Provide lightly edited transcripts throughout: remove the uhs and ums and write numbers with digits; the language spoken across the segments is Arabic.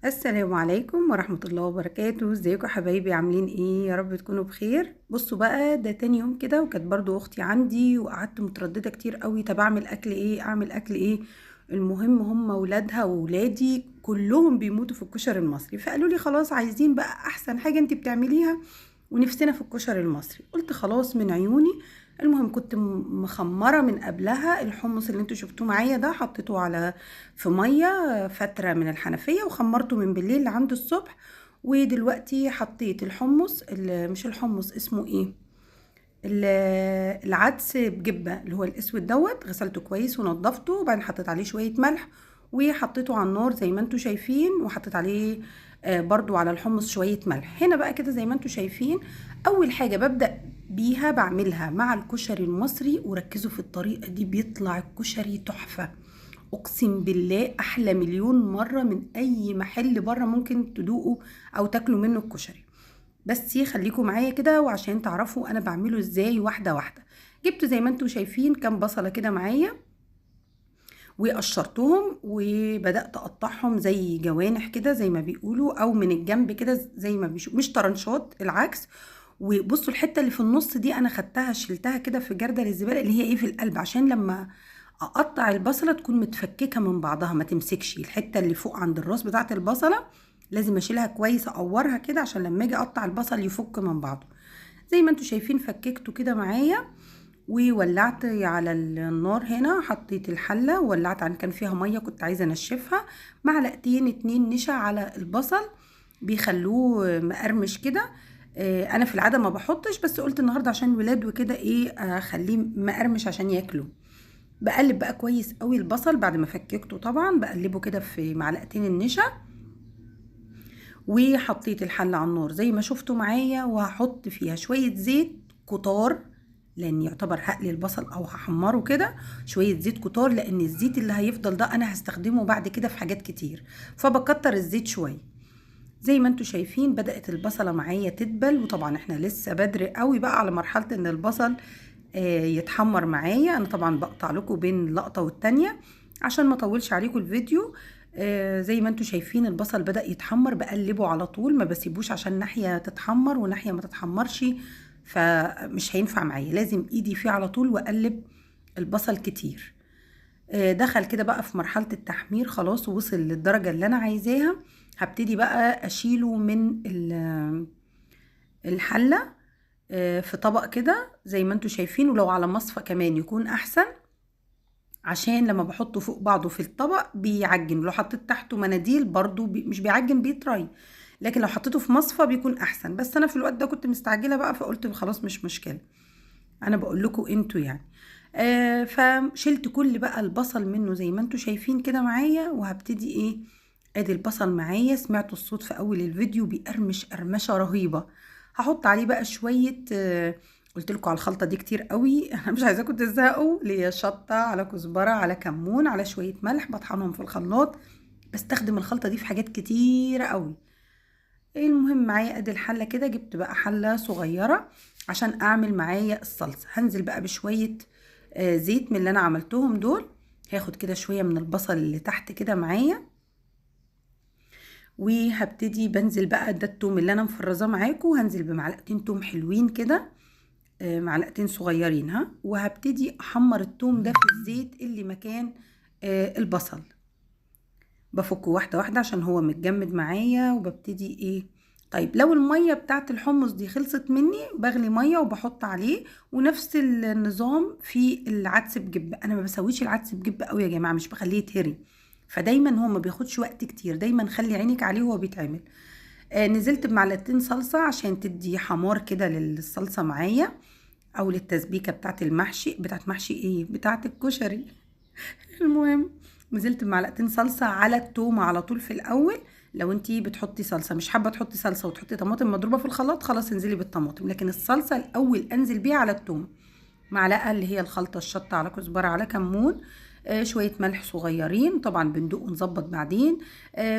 السلام عليكم ورحمة الله وبركاته. ازيكم يا حبايبي؟ عاملين ايه؟ يا رب تكونوا بخير. بصوا بقى، ده تاني يوم كده وكانت برضو اختي عندي وقعدت مترددة كتير قوي. طب اعمل اكل ايه؟ اعمل اكل ايه؟ المهم هم ولادها وولادي كلهم بيموتوا في الكشري المصري، فقالوا لي خلاص عايزين بقى احسن حاجة انت بتعمليها ونفسنا في الكشري المصري. قلت خلاص من عيوني. المهم كنت مخمرة من قبلها الحمص اللي انتوا شفتوه معايا ده، حطيته على في مية فترة من الحنفية وخمرته من بالليل لعند الصبح. ودلوقتي حطيت الحمص، مش الحمص، اسمه ايه، العدس بجبة اللي هو الاسود دوت، غسلته كويس ونضفته وبعدين حطيت عليه شوية ملح وحطيته على النار زي ما انتوا شايفين، وحطيت عليه برضو على الحمص شوية ملح. هنا بقى كده زي ما انتوا شايفين، اول حاجة ببدأ بيها بعملها مع الكشري المصري، وركزوا في الطريقة دي بيطلع الكشري تحفة. اقسم بالله احلى مليون مرة من اي محل بره ممكن تدوقوا او تاكلوا منه الكشري. بس خليكم معايا كده وعشان تعرفوا انا بعمله ازاي واحده واحده. جبت زي ما انتم شايفين كام بصله كده معايا وقشرتهم وبدات اقطعهم زي جوانح كده زي ما بيقولوا، او من الجنب كده زي ما بيشوف، مش طرنشات، العكس. وبصوا الحته اللي في النص دي انا خدتها شلتها كده في جردل الزباله اللي هي ايه في القلب، عشان لما اقطع البصله تكون متفككه من بعضها ما تمسكش. الحته اللي فوق عند الراس بتاعه البصله لازم اشيلها كويس، اقورها كده عشان لما اجي اقطع البصل يفك من بعضه. زي ما انتوا شايفين فككته كده معايا وولعت على النار. هنا حطيت الحله وولعت عن كان فيها ميه كنت عايزه انشفها. معلقتين اتنين نشا على البصل بيخلوه مقرمش كده. انا في العاده ما بحطش، بس قلت النهارده عشان ولاد وكده ايه اخليه مقرمش عشان ياكلوا. بقلب بقى كويس قوي البصل بعد ما فككته، طبعا بقلبه كده في معلقتين النشا. وحطيت الحلة على النار زي ما شفتوا معايا، وهحط فيها شوية زيت كتار، لان يعتبر هقلي البصل او هحمره كده. شوية زيت كتار لان الزيت اللي هيفضل ده انا هستخدمه بعد كده في حاجات كتير، فبكتر الزيت شوية. زي ما انتوا شايفين بدأت البصلة معايا تدبل، وطبعا احنا لسه بدري قوي بقى على مرحلة ان البصل يتحمر معايا. انا طبعا بقطع لكم بين لقطة والتانية عشان ما اطولش عليكم الفيديو. زي ما انتوا شايفين البصل بدأ يتحمر، بقلبه على طول ما بسيبوش عشان ناحية تتحمر وناحية ما تتحمرش، فمش هينفع معايا، لازم ايدي فيه على طول واقلب البصل كتير. دخل كده بقى في مرحلة التحمير خلاص ووصل للدرجة اللي انا عايزاها. هبتدي بقى اشيله من الحلة في طبق كده زي ما انتوا شايفين، ولو على مصفى كمان يكون احسن عشان لما بحطه فوق بعضه في الطبق بيعجن. ولو حطيت تحته مناديل برضو مش بيعجن، بيطري. لكن لو حطيته في مصفى بيكون احسن، بس انا في الوقت ده كنت مستعجله بقى فقلت خلاص مش مشكله، انا بقول لكم انتوا يعني. فشلت كل بقى البصل منه زي ما انتوا شايفين كده معايا، وهبتدي ايه، ادي البصل معايا سمعتوا الصوت في اول الفيديو بيقرمش قرمشه رهيبه. هحط عليه بقى شويه قلت لكم على الخلطه دي كتير قوي انا مش عايزاكم تزهقوا، اللي هي شطه على كزبره على كمون على شويه ملح بطحنهم في الخلاط. بستخدم الخلطه دي في حاجات كتيره قوي. المهم معايا ادي الحله كده، جبت بقى حله صغيره عشان اعمل معايا الصلصه. هنزل بقى بشويه زيت من اللي انا عملتهم دول. هاخد كده شويه من البصل اللي تحت كده معايا، وهبتدي بنزل بقى ده التوم اللي انا مفرزاه معاكم، هنزل بمعلقتين توم حلوين كده، معلقتين صغيرين ها. وهبتدي احمر التوم ده في الزيت اللي مكان البصل. بفكه واحدة واحدة عشان هو متجمد معايا، وببتدي ايه، طيب لو المية بتاعت الحمص دي خلصت مني بغلي مية وبحط عليه. ونفس النظام في العدس بجبة، انا ما بسويش العدس بجبة قوي يا جماعة، مش بخليه يتهري، فدايما هو ما بياخدش وقت كتير، دايما خلي عينك عليه وهو بيتعمل. نزلت بمعلقتين صلصة عشان تدي حمار كده للصلصة معايا، او للتسبيكة بتاعت المحشي، بتاعت محشي ايه، بتاعت الكشري المهم نزلت بمعلقتين صلصه على التومه على طول في الاول. لو انتي بتحطي صلصه مش حابه تحطي صلصه وتحطي طماطم مضروبه في الخلاط خلاص انزلي بالطماطم، لكن الصلصه الاول انزل بيها على التوم. معلقه اللي هي الخلطه الشطه على كزبره على كمون، شويه ملح صغيرين طبعا بندوق ونظبط بعدين،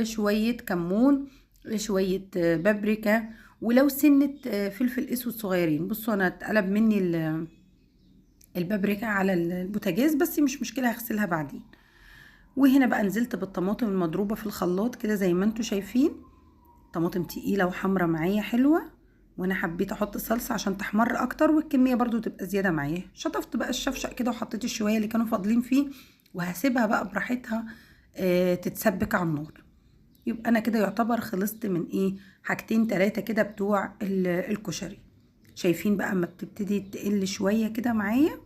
شويه كمون، شويه بابريكا، ولو سنه فلفل اسود صغيرين. بصوا انا اتقلب مني البابريكا على البوتاجاز بس مش مشكله هغسلها بعدين. وهنا بقى نزلت بالطماطم المضروبة في الخلاط كده زي ما انتوا شايفين، طماطم تقيلة وحمرة معايا حلوة. وانا حبيت احط صلصة عشان تحمر اكتر والكمية برضو تبقى زيادة معايا. شطفت بقى الشفشق كده وحطيت الشوية اللي كانوا فاضلين فيه، وهسيبها بقى براحتها تتسبك على النار. يبقى انا كده يعتبر خلصت من ايه، حاجتين تلاتة كده بتوع الكشري. شايفين بقى اما بتبتدي تقل شوية كده معايا،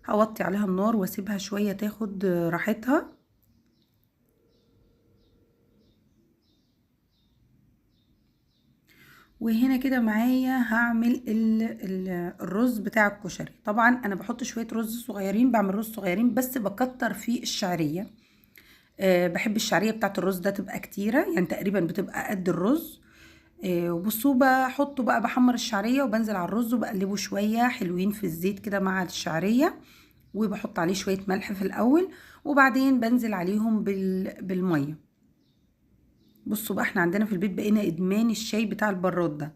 هوطي عليها النار واسيبها شوية تاخد راحتها. وهنا كده معايا هعمل الرز بتاع الكشري. طبعا انا بحط شوية رز صغيرين، بعمل رز صغيرين بس بكتر فيه الشعرية. بحب الشعرية بتاعت الرز ده تبقى كتيرة، يعني تقريبا بتبقى قد الرز. وبصوا بحطه بقى، بحمر الشعرية وبنزل على الرز وبقلبه شوية حلوين في الزيت كده مع الشعرية، وبحط عليه شوية ملح في الأول وبعدين بنزل عليهم بالمية. بصوا بقى احنا عندنا في البيت بقينا إدمان الشاي بتاع البراد ده.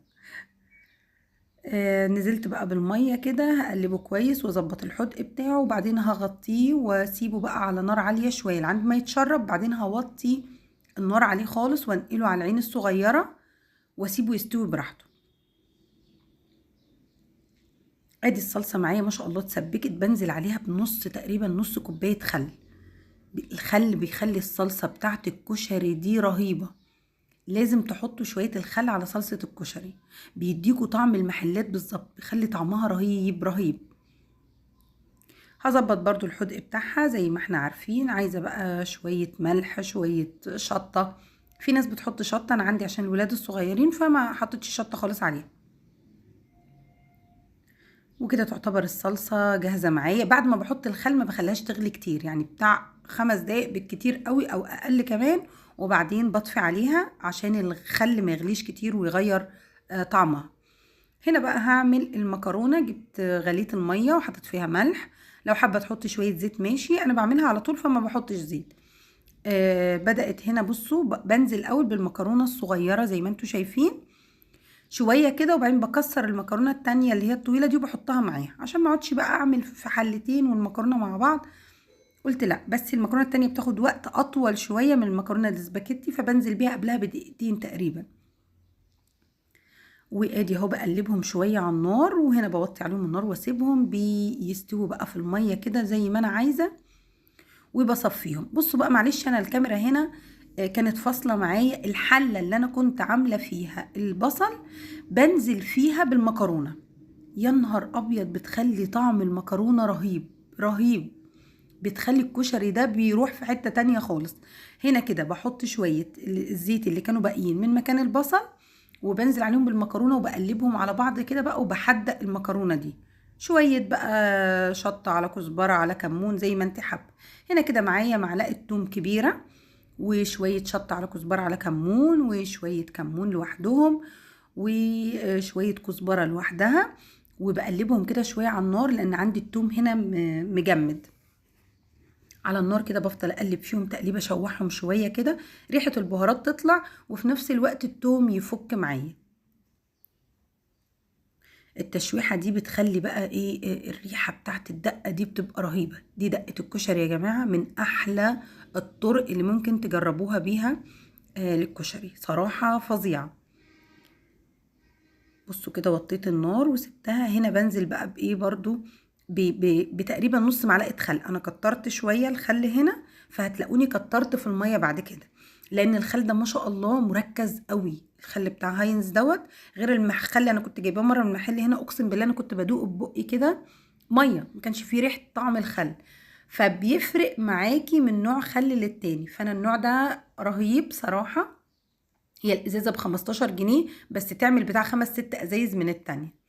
نزلت بقى بالمية كده هقلبه كويس واظبط الحدق بتاعه، وبعدين هغطيه واسيبه بقى على نار عالية شوية لعند ما يتشرب. بعدين هوطي النار عليه خالص وانقله على العين الصغيرة واسيبه يستوي براحته. ادي الصلصة معايا ما شاء الله اتسبكت، بنزل عليها بنص تقريبا نص كوباية خل. الخل بيخلي الصلصة بتاعت الكشري دي رهيبة. لازم تحطوا شوية الخل على صلصة الكشري، بيديكوا طعم المحلات بالظبط، بيخلي طعمها رهيب رهيب. هظبط برضو الحدق بتاعها زي ما احنا عارفين. عايزة بقى شوية ملح شوية شطة، في ناس بتحط شطة، انا عندي عشان الولاد الصغيرين فما حطيتش شطة خالص عليها. وكده تعتبر الصلصة جاهزة معايا. بعد ما بحط الخل ما بخليهاش تغلي كتير، يعني بتاع 5 دقايق بالكتير قوي او اقل كمان، وبعدين بطفي عليها عشان الخل ما يغليش كتير ويغير طعمها. هنا بقى هعمل المكرونة. جبت غليت المية وحطيت فيها ملح، لو حابة تحطي شوية زيت ماشي، انا بعملها على طول فما بحطش زيت. بدأت هنا بصوا بنزل الاول بالمكرونة الصغيرة زي ما انتوا شايفين شويه كده، وبعدين بكسر المكرونه التانية اللي هي الطويله دي وبحطها معاها عشان ما اقعدش بقى اعمل في حلتين والمكرونه مع بعض. قلت لا، بس المكرونه التانية بتاخد وقت اطول شويه من المكرونه الاسباجيتي، فبنزل بيها قبلها بدقيقتين تقريبا. وادي اهو بقلبهم شويه على النار، وهنا بوطي عليهم النار واسيبهم بيستووا بقى في الميه كده زي ما انا عايزه، وبصفيهم. بصوا بقى معلش انا الكاميرا هنا كانت فاصله معايا. الحله اللي انا كنت عامله فيها البصل بنزل فيها بالمكرونه، يا نهار ابيض بتخلي طعم المكرونه رهيب رهيب، بتخلي الكشري ده بيروح في حته تانية خالص. هنا كده بحط شويه الزيت اللي كانوا باقيين من مكان البصل وبنزل عليهم بالمكرونه وبقلبهم على بعض كده بقى، وبحدق المكرونه دي شويه بقى شطه على كزبره على كمون زي ما انت حابه. هنا كده معايا معلقه توم كبيره وشويه شطه على كزبره على كمون وشويه كمون لوحدهم وشويه كزبره لوحدها، وبقلبهم كده شويه على النار لان عندي التوم هنا مجمد على النار كده. بفضل اقلب فيهم تقليبه اشوحهم شويه كده ريحه البهارات تطلع وفي نفس الوقت التوم يفك معايا. التشويحه دي بتخلي بقى ايه الريحه بتاعت الدقه دي بتبقى رهيبه. دي دقه الكشري يا جماعه، من احلى الطرق اللي ممكن تجربوها بيها للكشري، صراحه فظيعه. بصوا كده وطيت النار وسبتها. هنا بنزل بقى بايه برضو بتقريبا نص معلقه خل. انا كترت شويه الخل هنا فهتلاقوني كترت في الميه بعد كده، لان الخل ده ما شاء الله مركز قوي. الخل بتاع هاينز دوت غير الخل انا كنت جايباه مره من المحل هنا، اقسم بالله انا كنت بدوق ببقي كده ميه، ما كانش فيه ريحه طعم الخل. فبيفرق معاكي من نوع خل للتاني، فانا النوع ده رهيب صراحه. هي الازازه ب15 جنيه بس تعمل بتاع 5-6 ازايز من التانية.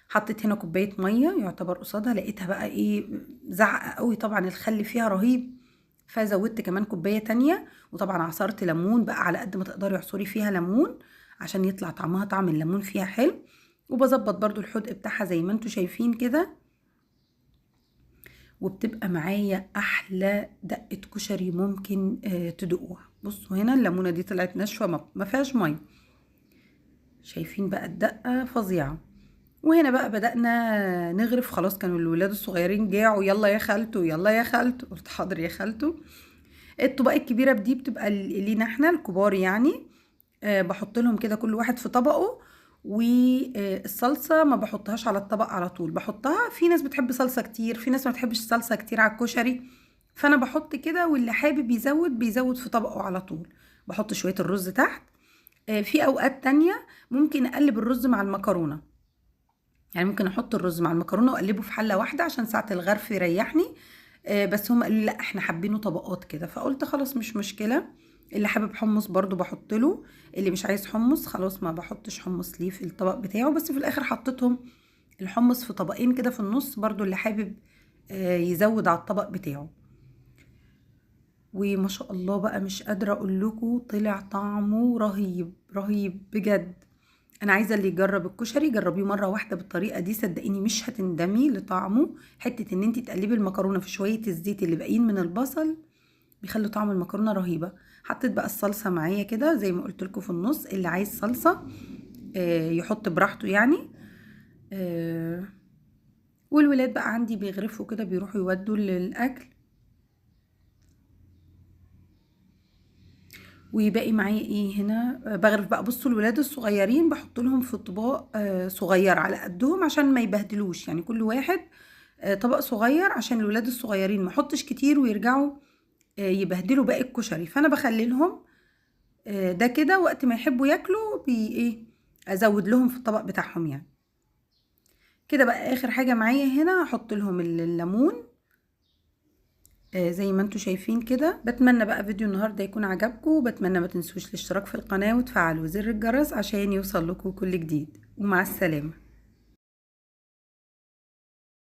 حطيت هنا كوبايه ميه يعتبر قصادها، لقيتها بقى ايه زعقه قوي، طبعا الخل فيها رهيب فزودت كمان كوبايه تانية. وطبعا عصرت ليمون بقى على قد ما تقدري اعصري فيها ليمون عشان يطلع طعمها طعم الليمون فيها حلو. وبظبط برضو الحدق بتاعها زي ما انتوا شايفين كده، وبتبقى معايا احلى دقه كشري ممكن تدوقوها. بصوا هنا الليمونه دي طلعت ناشفه ما فيهاش ميه. شايفين بقى الدقه فظيعه. وهنا بقى بدأنا نغرف، خلاص كانوا الولاد الصغيرين جاعوا، يلا يا خالته يلا يا خالته، قلت حاضر يا خالته. الطبق الكبيرة دي بتبقى لينا احنا الكبار يعني. بحط لهم كده كل واحد في طبقه. والصلصة ما بحطهاش على الطبق على طول، بحطها، في ناس بتحب صلصة كتير، في ناس ما بتحبش الصلصة كتير على الكشري، فانا بحط كده، واللي حابب يزود بيزود في طبقه على طول. بحط شوية الرز تحت. في اوقات تانية ممكن اقلب الرز مع المكرونة، يعني ممكن احط الرز مع المكرونة واقلبه في حلة واحدة عشان ساعة الغرف يريحني. بس هم قالوا لي لا احنا حابينه طبقات كده، فقلت خلاص مش مشكلة. اللي حابب حمص برضو بحط له، اللي مش عايز حمص خلاص ما بحطش حمص ليه في الطبق بتاعه. بس في الاخر حطيتهم الحمص في طبقين كده في النص، برضو اللي حابب يزود على الطبق بتاعه. وما شاء الله بقى مش قادرة اقول لكم طلع طعمه رهيب رهيب بجد. انا عايزة اللي يجرب الكشري جربيه مرة واحدة بالطريقة دي، صدقيني مش هتندمي لطعمه. حتة ان انتي تقلبي المكرونة في شوية الزيت اللي باقيين من البصل بيخلوا طعم المكرونة رهيبة. حطيت بقى الصلصة معايا كده زي ما قلت لكم في النص، اللي عايز صلصة يحط براحته يعني. والولاد بقى عندي بيغرفوا كده بيروحوا يودوا للأكل. وباقي معايا ايه هنا، بغرف بقى. بصوا الولاد الصغيرين بحط لهم في طباق صغير على قدهم عشان ما يبهدلوش، يعني كل واحد طبق صغير عشان الولاد الصغيرين، ما احطش كتير ويرجعوا يبهدلوا باقي الكشري. فانا بخلي لهم ده كده وقت ما يحبوا ياكلوا ايه ازود لهم في الطبق بتاعهم يعني. كده بقى اخر حاجة معايا هنا هحط لهم الليمون زي ما انتوا شايفين كده. بتمنى بقى فيديو النهاردة يكون عجبكم، وبتمنى ما تنسوش الاشتراك في القناة وتفعلوا زر الجرس عشان يوصل لكم كل جديد. ومع السلامة.